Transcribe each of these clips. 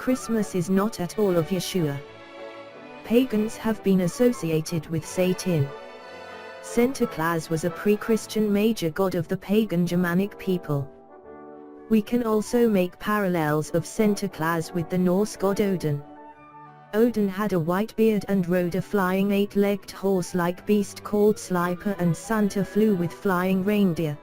Christmas is not at all of Yeshua. Pagans have been associated with Satan. Santa Claus was a pre-Christian major god of the pagan Germanic people. We can also make parallels of Santa Claus with the Norse god Odin. Odin had a white beard and rode a flying 8-legged horse-like beast called Sleipnir, and Santa flew with flying reindeer.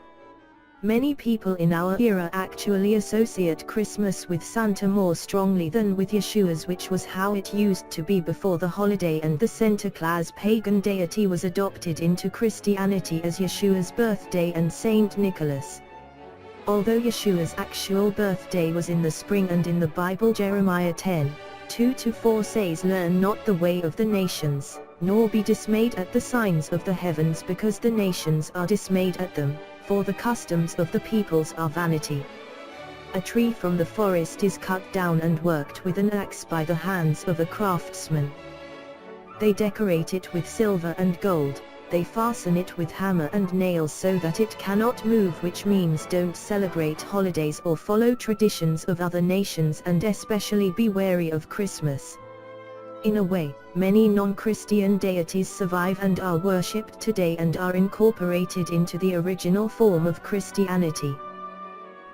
Many people in our era actually associate Christmas with Santa more strongly than with Yeshua's, which was how it used to be before the holiday and the Santa Claus pagan deity was adopted into Christianity as Yeshua's birthday and Saint Nicholas. Although Yeshua's actual birthday was in the spring, and in the Bible Jeremiah 10:2-4 says, "Learn not the way of the nations, nor be dismayed at the signs of the heavens, because the nations are dismayed at them, for the customs of the peoples are vanity." A tree from the forest is cut down and worked with an axe by the hands of a craftsman. They decorate it with silver and gold, they fasten it with hammer and nails so that it cannot move, which means don't celebrate holidays or follow traditions of other nations, and especially be wary of Christmas. In a way, many non-Christian deities survive and are worshipped today and are incorporated into the original form of Christianity.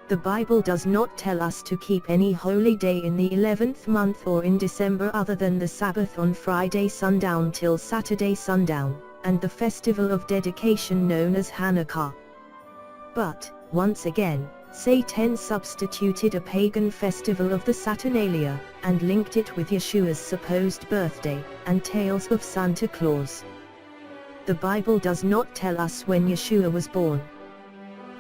The Bible does not tell us to keep any holy day in the 11th month or in December other than the Sabbath on Friday sundown till Saturday sundown, and the festival of dedication known as Hanukkah. But, once again, Satan substituted a pagan festival of the Saturnalia, and linked it with Yeshua's supposed birthday, and tales of Santa Claus. The Bible does not tell us when Yeshua was born.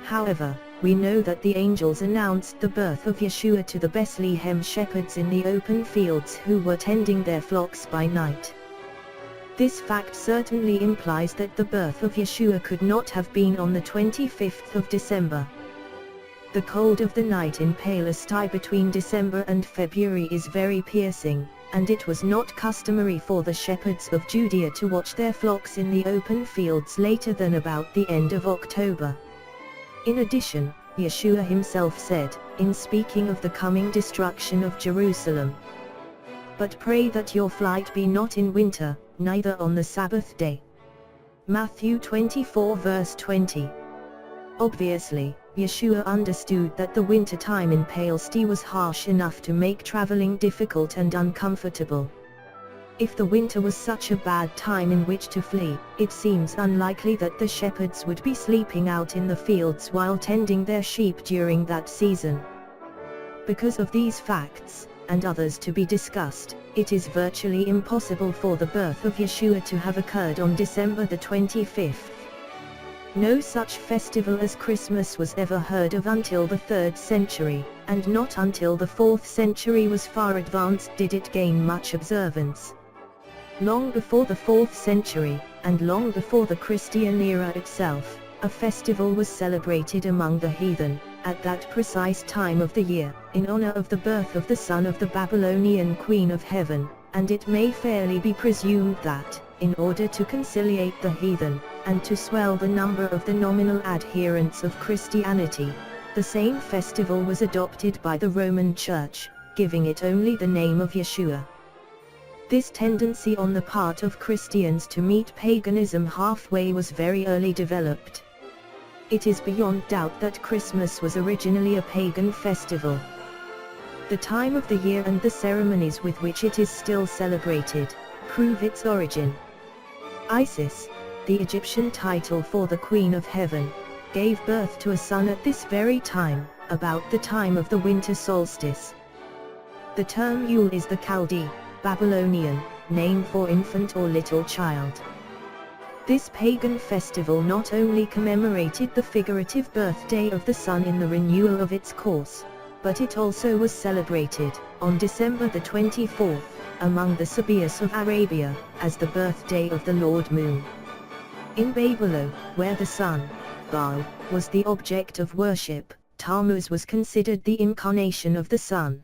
However, we know that the angels announced the birth of Yeshua to the Bethlehem shepherds in the open fields who were tending their flocks by night. This fact certainly implies that the birth of Yeshua could not have been on the 25th of December. The cold of the night in Palestine between December and February is very piercing, and it was not customary for the shepherds of Judea to watch their flocks in the open fields later than about the end of October. In addition, Yeshua himself said, in speaking of the coming destruction of Jerusalem, "But pray that your flight be not in winter, neither on the Sabbath day." Matthew 24 verse 20. Obviously, Yeshua understood that the winter time in Palestine was harsh enough to make traveling difficult and uncomfortable. If the winter was such a bad time in which to flee, it seems unlikely that the shepherds would be sleeping out in the fields while tending their sheep during that season. Because of these facts, and others to be discussed, it is virtually impossible for the birth of Yeshua to have occurred on December the 25th. No such festival as Christmas was ever heard of until the 3rd century, and not until the 4th century was far advanced did it gain much observance. Long before the 4th century, and long before the Christian era itself, a festival was celebrated among the heathen, at that precise time of the year, in honor of the birth of the son of the Babylonian Queen of Heaven, and it may fairly be presumed that, in order to conciliate the heathen, and to swell the number of the nominal adherents of Christianity, the same festival was adopted by the Roman Church, giving it only the name of Yeshua. This tendency on the part of Christians to meet paganism halfway was very early developed. It is beyond doubt that Christmas was originally a pagan festival. The time of the year and the ceremonies with which it is still celebrated, prove its origin. Isis, the Egyptian title for the Queen of Heaven, gave birth to a son at this very time, about the time of the winter solstice. The term Yule is the Chaldee, Babylonian, name for infant or little child. This pagan festival not only commemorated the figurative birthday of the sun in the renewal of its course, but it also was celebrated, on December the 24th, among the Sabaeans of Arabia, as the birthday of the Lord Moon. In Babylon, where the sun, Baal, was the object of worship, Tammuz was considered the incarnation of the sun.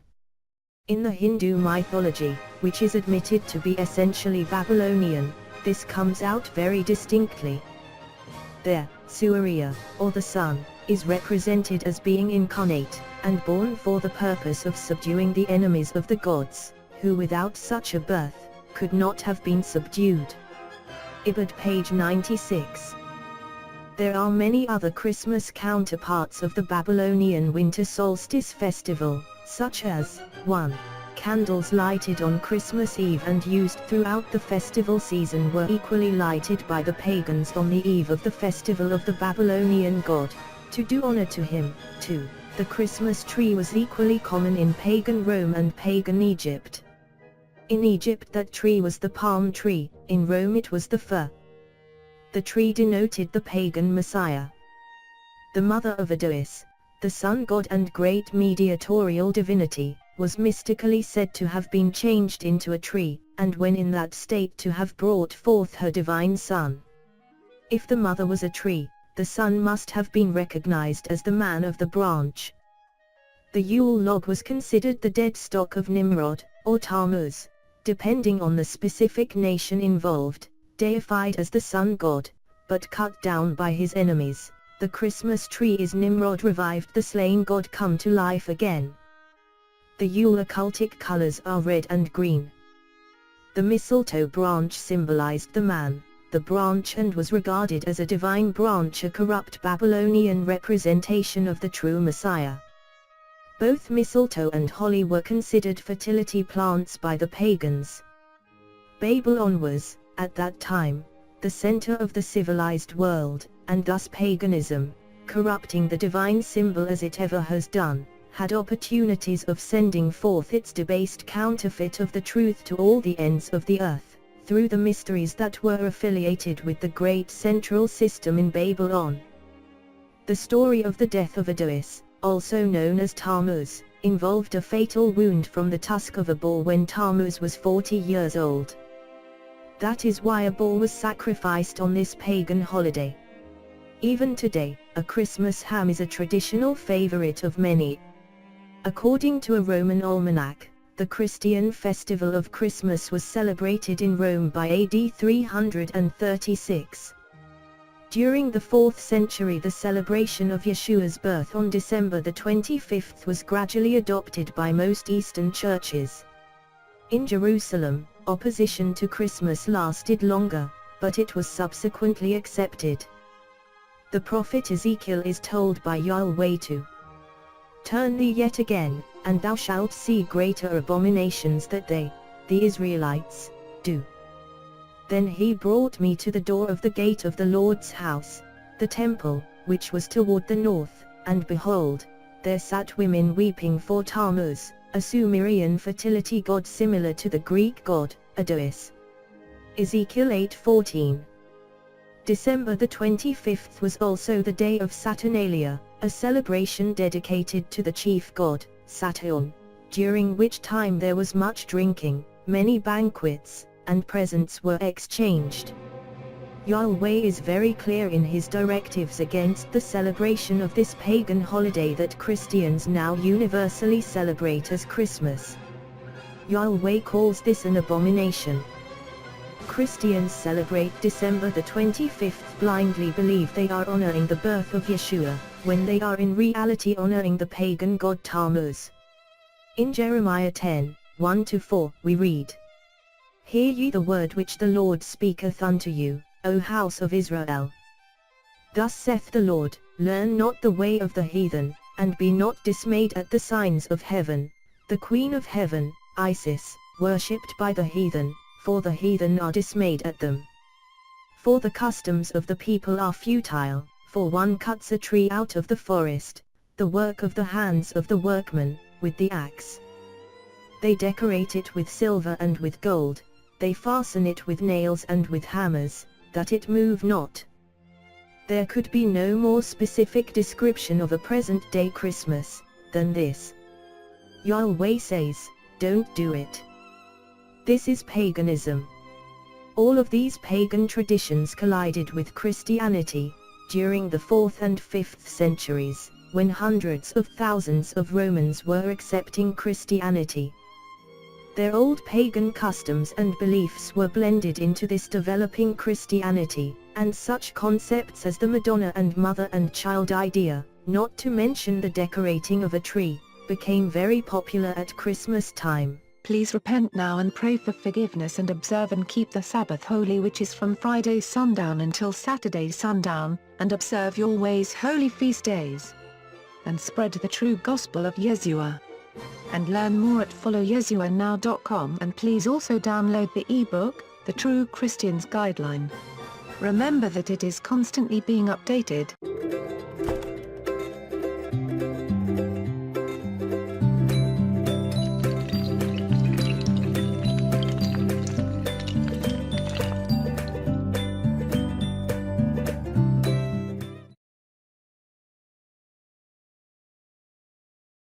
In the Hindu mythology, which is admitted to be essentially Babylonian, this comes out very distinctly. There, Surya, or the sun, is represented as being incarnate, and born for the purpose of subduing the enemies of the gods, who without such a birth, could not have been subdued. Ibid, page 96. There are many other Christmas counterparts of the Babylonian winter solstice festival, such as 1. Candles lighted on Christmas Eve and used throughout the festival season were equally lighted by the pagans on the eve of the festival of the Babylonian god, to do honor to him. 2. The Christmas tree was equally common in pagan Rome and pagan Egypt. In Egypt that tree was the palm tree, in Rome it was the fir. The tree denoted the pagan Messiah. The mother of Adonis, the sun god and great mediatorial divinity, was mystically said to have been changed into a tree, and when in that state to have brought forth her divine son. If the mother was a tree, the son must have been recognized as the man of the branch. The Yule log was considered the dead stock of Nimrod, or Tammuz, depending on the specific nation involved, deified as the sun god, but cut down by his enemies. The Christmas tree is Nimrod revived, the slain god come to life again. The Yule occultic colors are red and green. The mistletoe branch symbolized the man, the branch, and was regarded as a divine branch, a corrupt Babylonian representation of the true Messiah. Both mistletoe and holly were considered fertility plants by the pagans. Babylon was, at that time, the center of the civilized world, and thus paganism, corrupting the divine symbol as it ever has done, had opportunities of sending forth its debased counterfeit of the truth to all the ends of the earth, through the mysteries that were affiliated with the great central system in Babylon. The story of the death of Adonis, also known as Tammuz, involved a fatal wound from the tusk of a bull when Tammuz was 40 years old. That is why a bull was sacrificed on this pagan holiday. Even today, a Christmas ham is a traditional favorite of many. According to a Roman almanac, the Christian festival of Christmas was celebrated in Rome by AD 336. During the 4th century, the celebration of Yeshua's birth on December the 25th was gradually adopted by most Eastern churches. In Jerusalem, opposition to Christmas lasted longer, but it was subsequently accepted. The prophet Ezekiel is told by Yahweh to turn thee yet again, and thou shalt see greater abominations that they, the Israelites, do. Then he brought me to the door of the gate of the Lord's house, the temple, which was toward the north, and behold, there sat women weeping for Tammuz, a Sumerian fertility god similar to the Greek god, Adonis. Ezekiel 8:14. December the 25th was also the day of Saturnalia, a celebration dedicated to the chief god, Saturn, during which time there was much drinking, many banquets, and presents were exchanged. Yahweh is very clear in his directives against the celebration of this pagan holiday that Christians now universally celebrate as Christmas. Yahweh calls this an abomination. Christians celebrate December the 25th blindly, believe they are honoring the birth of Yeshua, when they are in reality honoring the pagan god Tammuz. In Jeremiah 10:1-4, we read, Hear ye the word which the Lord speaketh unto you, O house of Israel. Thus saith the Lord, Learn not the way of the heathen, and be not dismayed at the signs of heaven, the queen of heaven, Isis, worshipped by the heathen, for the heathen are dismayed at them. For the customs of the people are futile, for one cuts a tree out of the forest, the work of the hands of the workman, with the axe. They decorate it with silver and with gold, they fasten it with nails and with hammers, that it move not. There could be no more specific description of a present-day Christmas than this. Yahweh says, don't do it. This is paganism. All of these pagan traditions collided with Christianity during the 4th and 5th centuries, when hundreds of thousands of Romans were accepting Christianity. Their old pagan customs and beliefs were blended into this developing Christianity, and such concepts as the Madonna and mother and child idea, not to mention the decorating of a tree, became very popular at Christmas time. Please repent now and pray for forgiveness and observe and keep the Sabbath holy, which is from Friday sundown until Saturday sundown, and observe your ways holy feast days. And spread the true gospel of Yeshua. And learn more at followyeshuanow.com, and please also download the ebook, The True Christian's Guideline. Remember that it is constantly being updated.